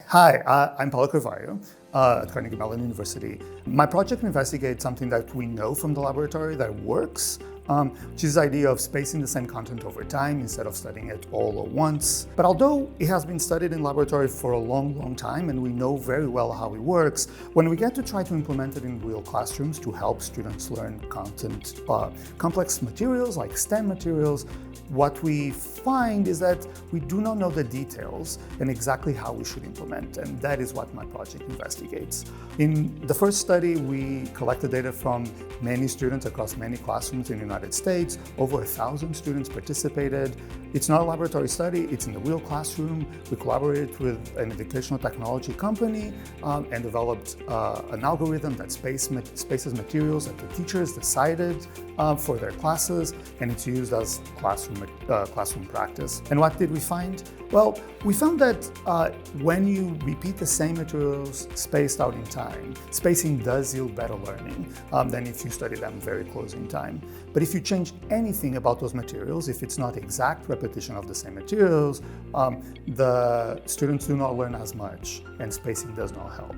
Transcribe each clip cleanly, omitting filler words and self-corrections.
Hi, I'm Paulo Carvalho at Carnegie Mellon University. My project investigates something that we know from the laboratory that works, which is the idea of spacing the same content over time instead of studying it all at once. But although it has been studied in laboratory for a long time and we know very well how it works, when we get to try to implement it in real classrooms to help students learn complex materials like STEM materials, what we find is that we do not know the details and exactly how we should implement, and that is what my project investigates. In the first study, we collected data from many students across many classrooms in the United States. Over 1,000 students participated. It's not a laboratory study, it's in the real classroom. We collaborated with an educational technology company and developed an algorithm that spaces materials that the teachers decided for their classes, and it's used as classroom practice. And what did we find? Well, we found that when you repeat the same materials spaced out in time, spacing does yield better learning than if you study them very close in time. But if you change anything about those materials, if it's not exact repetition of the same materials, the students do not learn as much, and spacing does not help.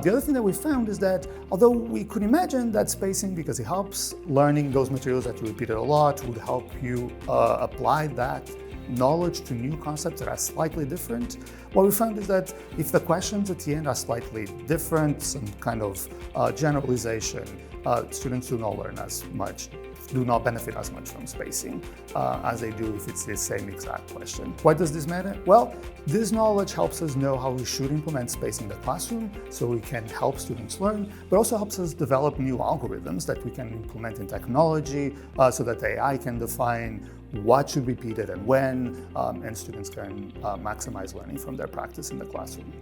The other thing that we found is that although we could imagine that spacing, because it helps learning those materials that you repeated a lot, would help you apply that knowledge to new concepts that are slightly different, what we found is that if the questions at the end are slightly different, some kind of generalization, students do not learn as much, do not benefit as much from spacing as they do if it's the same exact question. Why does this matter? Well, this knowledge helps us know how we should implement spacing in the classroom so we can help students learn, but also helps us develop new algorithms that we can implement in technology so that AI can define what should be repeated and when, and students can maximize learning from their practice in the classroom.